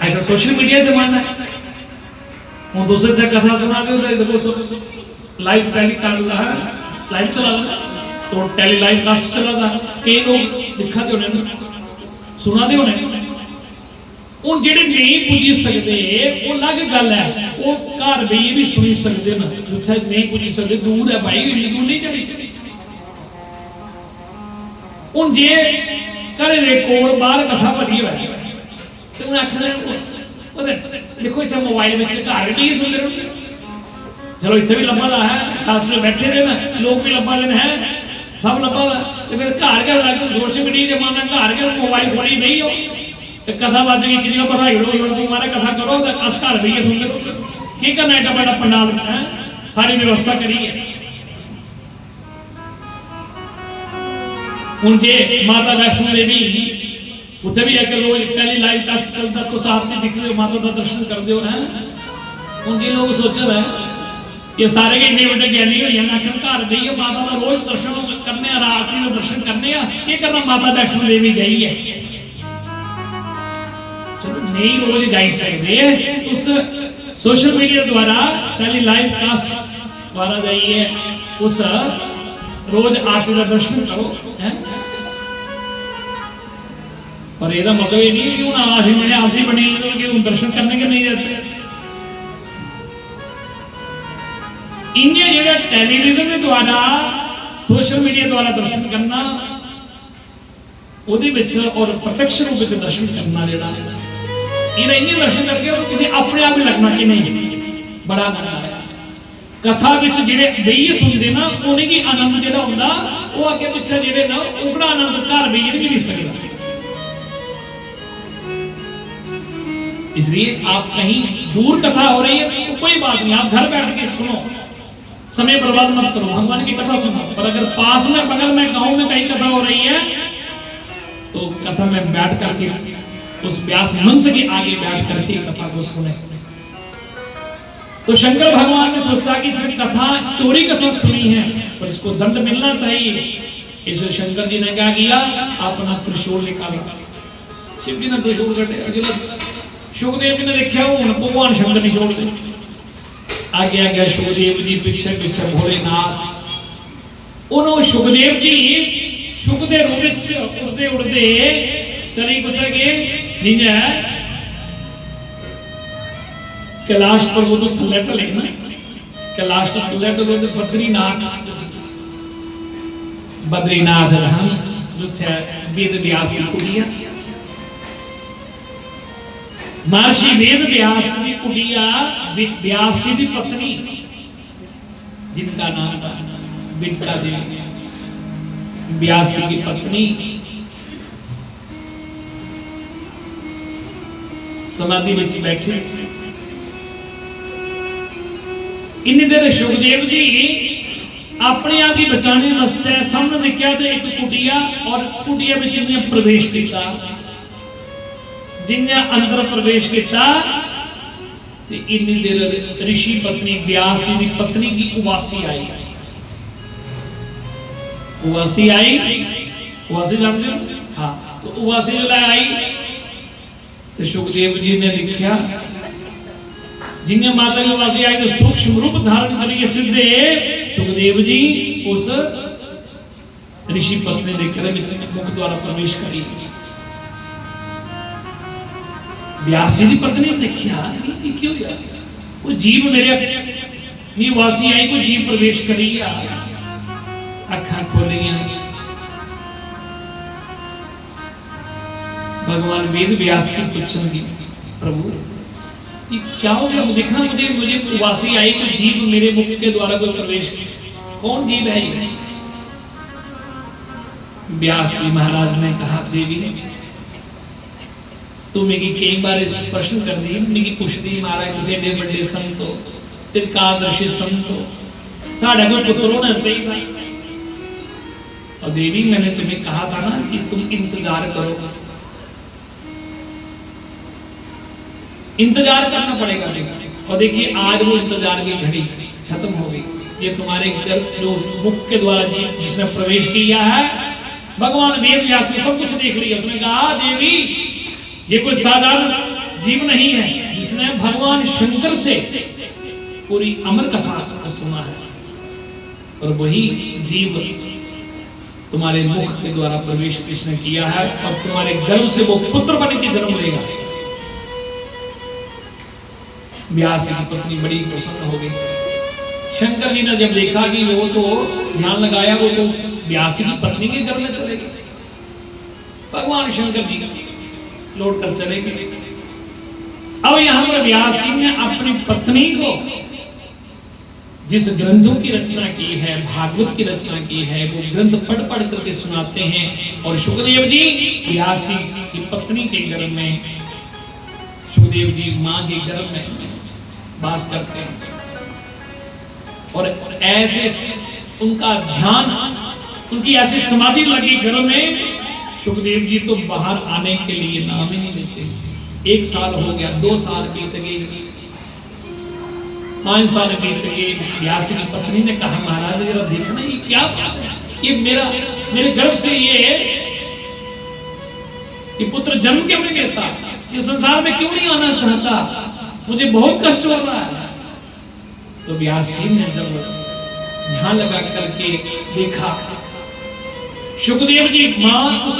आजकल social media जमाना है, वो दूसरे तक कथा सुना दो, देखो लाइव टेलीकास्ट है, लाइव चला रहा तो टेली लाइव कास्ट चला रहा, कई लोग दिखा दे होने सुना दे होने उन जेडे नहीं पुजी सकते वो अलग गल है, वो घर भी सुनी सकते ना, जिथे नहीं पुजी सकते दूर है भाई, दूर नहीं चढ़ी उन जे घरे दे कोल बाहर कथा भरी है तो उन्हें आखना देखो इतना मोबाइल में घर भी सुनते रहोगे, चलो इतने भी लंबा है, शास्त्र बैठे रहे ना, लोग भी लंबा लेना है, सब लंबा तो फिर घर घर लगे सोशल मीडिया जमाना, घर घर मोबाइल खोली नहीं हो कथा बज गई कि पढ़ाई लो तुम्हारे कथा करो तो अस घर भी सुनते रहो, की करना एडा बड़ा पंडाल है, सारी व्यवस्था करिए। हूँ जे माता वैष्णो देवी उत्थे भी अगर रोज पहली लाइव कास्ट चलता तो साथ से दिख रहे हो, माता का दर्शन कर दो है। हूँ जे लोग सोच रहे ये सारे के इन्ने बड़े ज्ञानी हो जाना, घर जाइए माता का रोज दर्शन करने, रात को दर्शन करने, ये करना माता वैष्णो देवी गई है, चलो नहीं रोज जा सकते उस सोशल मीडिया द्वारा पहली लाइव कास्ट द्वारा जाइए, उस रोज आरती का दर्शन करो है। और यह मतलब ये नहीं कि आशी बने कि दर्शन करने के नहीं जाते, इन्हें जो टेलीविजन के द्वारा सोशल मीडिया द्वारा दर्शन करना और प्रत्यक्ष रूप से दर्शन करना जो इन्हें दर्शन करके तो किसी अपने आप ही लगना कि नहीं बड़ा आनंद आया। कथा जिहड़े बेइये सुनते ना उन्हें की आनंद जो होंदा वो अगे पिछे जिहड़े ना उबड़ा आनंद घर बेइये भी नहीं सकते। इसलिए आप कहीं दूर कथा हो रही है तो कोई बात नहीं, आप घर बैठ के सुनो, समय बर्बाद मत करो, भगवान की कथा सुनो। पर अगर पास में बगल में गांव में कहीं कथा हो रही है तो कथा में बैठ करके उस व्यास मंच के आगे बैठ करके कथा को सुने। तो शंकर भगवान ने सोचा कि इसने कथा चोरी कथा सुनी है पर इसको दंड मिलना चाहिए, इसलिए शंकर जी ने क्या किया, अपना त्रिशूल निकाला। शिव जी ने त्रिशूल कटे, सुखदेव जी ने देखा वो भगवान शंकर ने छोड़ दे, आगे आगे सुखदेव जी पीछे पीछे भोलेनाथ। उन्होंने सुखदेव जी सुखदे उड़ते उड़ते चली कुछ कैलाश पर्वत तो थल्ले टले ना, कैलाश तो थल्ले टले तो बद्रीनाथ रहन जो वेद व्यास की कुटिया, महर्षि वेद व्यास की कुटिया, व्यास जी की पत्नी जिनका नाम था विद्या देवी, व्यास जी की पत्नी समाधि में बैठे। इन्नी देर सुखदेव जी अपने आप ही बचाने वास्ते सामने देखा तो एक कुटिया, और कुटिया में जिन्हें प्रवेश किया, जिन्हें अंदर प्रवेश किया इन्नी देर ऋषि पत्नी व्यास जी की पत्नी की उवासी आई। उवासी आई, उवासी जानते हो? हाँ, तो उवासी जो आई तो सुखदेव जी ने लिखा, जिन्हें माता की उवासी आई तो सूक्ष्म रूप धारण करिए सिद्धे, सुखदेव जी उस ऋषि पत्नी देखकर मुख द्वारा प्रवेश करी। व्यास जी की पत्नी ने देखा क्यों यार वो जीव मेरे वासी आई, कोई जीव प्रवेश करी, अखा खोलिया, भगवान वेद व्यास की पूछेंगे प्रभु क्या हो गया, देखना मुझे वासी आई, कोई जीव मेरे मुख के द्वारा कोई प्रवेश, कौन जीव है ये? व्यास जी महाराज ने कहा देवी तू मेरी कई बार प्रश्न कर दी, मेरी पूछती महाराज तुझे एडे बड़े संत हो, त्रिकादर्शी संत हो, साढ़े कोई पुत्र होना चाहिए। और देवी मैंने तुम्हें कहा था ना कि तुम इंतजार करो, इंतजार करना पड़ेगा। और देखिए आज वो इंतजार की घड़ी खत्म हो गई। ये तुम्हारे जो मुख के द्वारा जिसने प्रवेश किया है, भगवान वेद व्यास ने सब कुछ देख लिया। उसने कहा देवी ये कोई साधारण जीव नहीं है जिसने भगवान शंकर से पूरी अमर कथा को सुना है, और वही जीव तुम्हारे मुख के द्वारा प्रवेश किसने किया है, और तुम्हारे गर्भ से वो पुत्र बन के जन्म लेगा। व्यास जी की पत्नी बड़ी प्रसन्न हो गई। शंकर जी ने जब देखा कि वो तो ध्यान लगाया, वो तो व्यास जी की पत्नी के घर में चले गए, भगवान शंकर जी लौट कर चले गए। अब यहां पर व्यास जी ने अपनी पत्नी को जिस ग्रंथों की रचना की है, भागवत की रचना की है, वो ग्रंथ पढ़ पढ़ करके सुनाते हैं। और सुखदेव जी व्यास जी की पत्नी के गर्भ में, सुखदेव जी मां के गर्भ में वास करते हैं, और ऐसे उनका ध्यान, उनकी ऐसी समाधि लगी गर्भ में, सुखदेव जी तो बाहर आने के लिए नाम ही नहीं लेते। 1 साल हो गया, 2 साल बीत गए, 5 साल बीत गए। व्यास की पत्नी ने कहा, महाराज जरा देखना ये क्या बात है, ये मेरे गर्भ से ये पुत्र जन्म क्यों नहीं लेता, ये संसार में क्यों नहीं आना चाहता, मुझे बहुत कष्ट हो रहा है। तो व्यास जी ने जब ध्यान लगा करके देखा, सुखदेव जी उस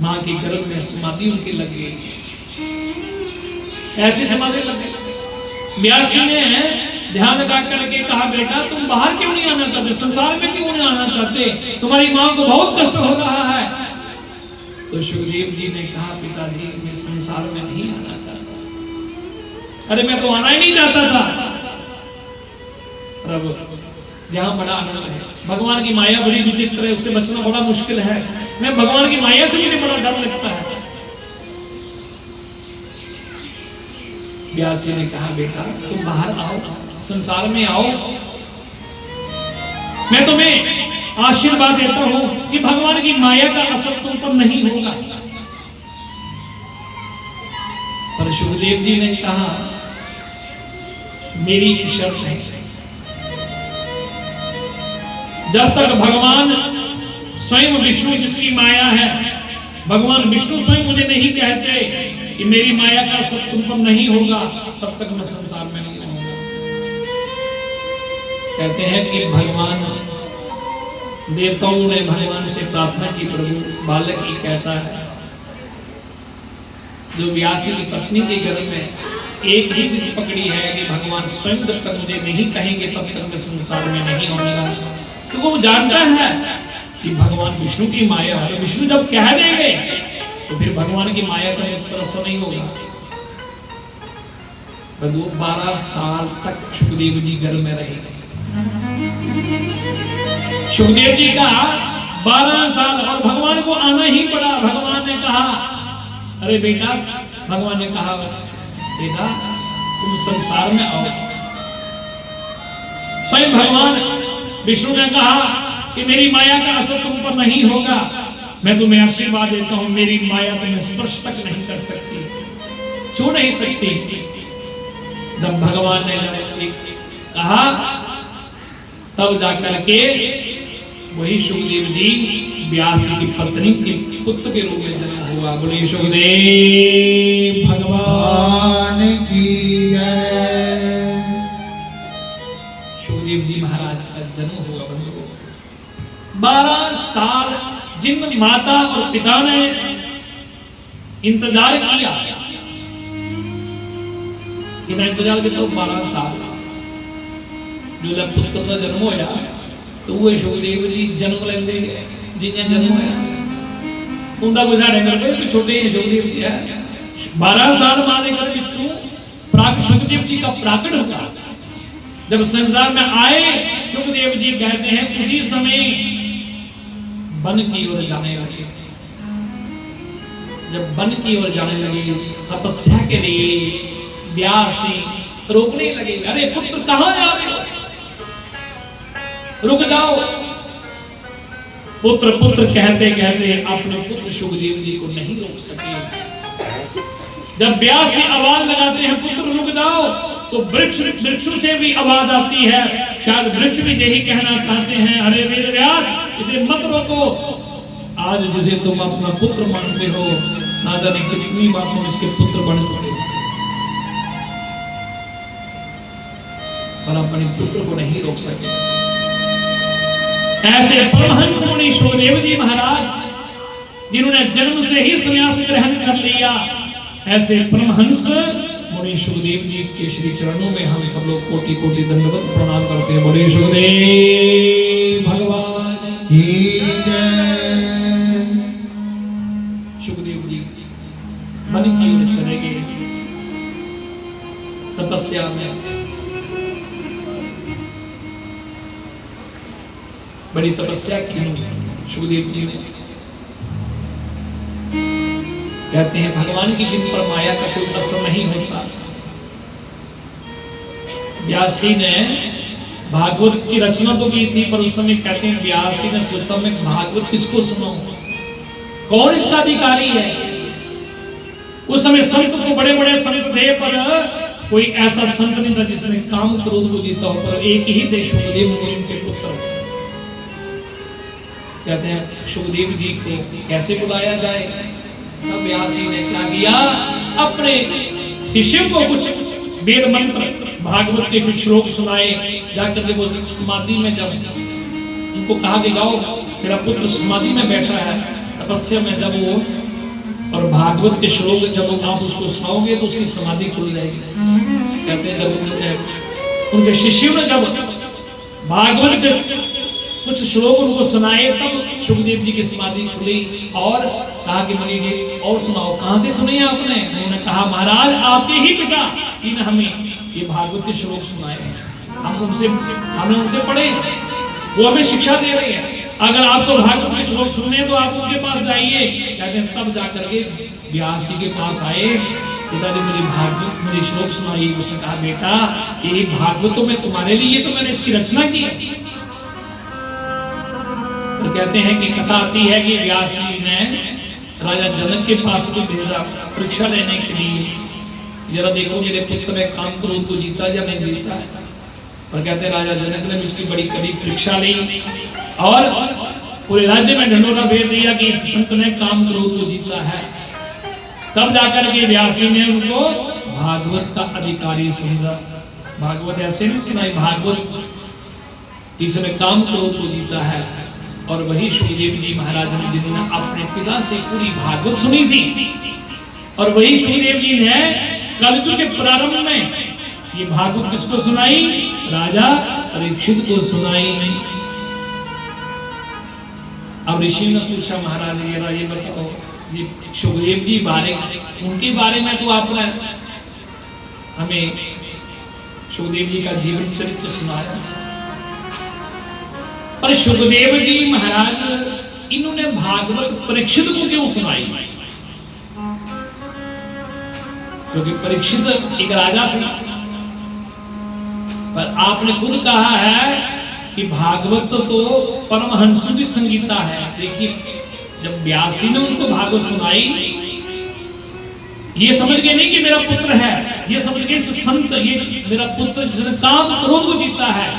मां के गर्भ में समाधि उनकी लग गई, ऐसी समाधि लग गई। व्यास जी ने ध्यान लगा करके कहा, बेटा तुम बाहर क्यों नहीं आना चाहते, संसार में क्यों नहीं आना चाहते, तुम्हारी मां को बहुत कष्ट हो रहा है। तो सुखदेव जी ने कहा, पिताजी मैं संसार में नहीं आना चाहता, अरे मैं तो आना ही नहीं चाहता था। प्रभु यहाँ बड़ा आनंद है, भगवान की माया बड़ी विचित्र है, उससे बचना बड़ा मुश्किल है। मैं भगवान की माया से मुझे बड़ा डर लगता है। व्यास जी ने कहा, बेटा तुम बाहर आओ, संसार में आओ, मैं तुम्हें आशीर्वाद देता हूं कि भगवान की माया का असर तुम पर नहीं होगा। पर सुखदेव जी ने कहा, मेरी शर्त है, जब तक भगवान स्वयं विष्णु जिसकी माया है, भगवान विष्णु स्वयं मुझे नहीं कहते कि मेरी माया का असर तुम पर नहीं होगा, तब तक मैं संसार में नहीं रहूंगा। कहते हैं कि भगवान देवताओं ने भगवान से प्रार्थना की, प्रभु बालक ही कैसा है। जो व्यास जी की पत्नी के गर्भ में एक ही विधि पकड़ी है कि भगवान स्वयं जब तक मुझे नहीं कहेंगे तब तक मैं संसार में नहीं आऊंगा। तो वो जानता है कि भगवान विष्णु की माया है, तो विष्णु जब कह देंगे तो फिर भगवान की माया का प्रसन्न नहीं होगा। 12 साल तक सुखदेव जी गर्भ में रहे। सुखदेव जी का 12 साल, और भगवान को आना ही पड़ा। भगवान ने कहा, अरे बेटा, भगवान ने कहा, बेटा तुम संसार में आओ। स्वयं भगवान विष्णु ने कहा कि मेरी माया का असर तुम पर नहीं होगा, मैं तुम्हें आशीर्वाद देता हूं, मेरी माया तुम्हें स्पर्श तक नहीं कर सकती, छू नहीं सकती। जब भगवान ने कहा तब जाकर के वही सुखदेव जी व्यास जी की पत्नी के पुत्र के रूप में जन्म हुआ। बोलिए सुखदेव भगवान की जय। सुखदेव जी महाराज का जन्म हुआ। बंधुओं 12 साल जिन माता और पिता ने इंतजार किया, कि इंतजार किया, 12 साल जो जब पुत्र का जन्म होया तो वो सुखदेव जी जन्म लेंदे जिन्हें जन्म होया उनका कोई साढ़े घर पे छोटे सुखदेव जी है। 12 साल मां के घर पिछू प्राक सुखदेव जी का प्राकट होगा। जब संसार में आए सुखदेव जी कहते हैं उसी समय वन की ओर जाने लगे। जब वन की ओर जाने लगे तपस्या के लिए व्यास जी रोकने लगे, अरे पुत्र कहां जा रहे हो, रुक जाओ। पुत्र पुत्र कहते कहते अपने पुत्र सुखदेव जी को नहीं रोक सके। जब व्यास जी आवाज लगाते हैं पुत्र रुक जाओ, तो वृक्षों से भी आवाज आती है। शायद वृक्ष भी यही कहना चाहते हैं, अरे वेद व्यास इसे मत रोको, आज जिसे तुम अपना पुत्र मानते हो ना जाने कितनी बार तुम इसके पुत्र बन चुके हो, पर अपने पुत्र को नहीं रोक सके। ऐसे परमहंस मुनि शुकदेव जी महाराज जिन्होंने जन्म से ही संन्यास ग्रहण कर लिया, ऐसे परमहंस मुनि शुकदेव जी के श्री चरणों में हम सब लोग कोटि कोटि दंडवत प्रणाम करते हैं। बोले शुकदेव भगवान की जय। शुकदेव जी मन की ओर चले गए तपस्या में। बड़ी तपस्या की शुकदेव जी ने। कहते हैं भगवान की जिन पर माया का कोई असर नहीं होता। व्यास जी ने भागवत की रचना तो की थी, पर उस समय कहते हैं व्यास जी ने सोचा मैं भागवत किसको सुनाऊं, कौन इसका अधिकारी है। उस समय संत को बड़े बड़े संत थे, पर कोई ऐसा संत नहीं था जिसने काम क्रोध को जीता हो। पर एक ही थे शुकदेव मुनि के पुत्र। कहते हैं शुकदेव जी को कैसे बुलाया जाए। तब व्यास जी ने क्या किया, अपने शिष्यों को कुछ वेद मंत्र भागवत के कुछ श्लोक सुनाए। जाकर के वो समाधि में जब उनको कहा कि जाओ मेरा पुत्र समाधि में बैठा है तपस्या में, जब वो और भागवत के श्लोक जब आप उसको सुनाओगे तो उसकी समाधि खुल जाएगी। कहते हैं जब उनके शिष्यों ने जब भागवत के कुछ श्लोक उनको सुनाए, तब शुकदेव जी की समाधि खुली और कहा कि मुनि जी और सुनाओ। कहां से सुनी आपने? उन्होंने कहा महाराज आपके ही पिता जी ने हमें ये भागवत के श्लोक सुनाए हैं, हमने उनसे पढ़े, वो हमें शिक्षा दे रहे हैं। अगर आपको भागवत के श्लोक सुनने तो आप उनके पास जाइए। कहते हैं तब जाकर के व्यास जी के पास आए। पिताजी मुझे श्लोक सुनाइए। उसने कहा बेटा ये भागवत तो मैं तुम्हारे लिए तो मैंने इसकी रचना की है। तो कहते हैं कि कथा आती है कि व्यास जी ने राजा जनक के पास को भेजा परीक्षा लेने के लिए, जरा देखो मेरे पुत्र ने काम क्रोध को जीता या नहीं जीता है। और कहते हैं राजा जनक ने उसकी बड़ी कड़ी परीक्षा ली और पूरे राज्य में ढंढोरा भेज दिया कि इस संत ने काम क्रोध को जीता है। तब जाकर के व्यास जी ने उनको भागवत का अधिकारी समझा। भागवत ऐसे नहीं सुनाई, भागवत इसने काम क्रोध को जीता है। और वही शुकदेव जी महाराज ने जिन्होंने अपने पिता से पूरी भागवत सुनी थी, और वही शुकदेव जी ने कलयुग के प्रारंभ में ये भागवत किसको सुनाई? राजा परीक्षित को सुनाई। अब ऋषि ने पूछा महाराज ये बताओ ये शुकदेव जी उनके बारे में तो आपने हमें शुकदेव जी का जीवन चरित्र सुनाया, पर शुकदेव जी महाराज इन्होंने भागवत परीक्षित को क्यों सुनाई? क्योंकि परीक्षित एक राजा थे, पर आपने खुद कहा है कि भागवत तो परमहंसों की संगीता है। देखिए जब व्यास जी ने उनको भागवत सुनाई, ये समझ के नहीं कि मेरा पुत्र है, ये समझ के संत ये मेरा पुत्र जिसने काम क्रोध को जीता है,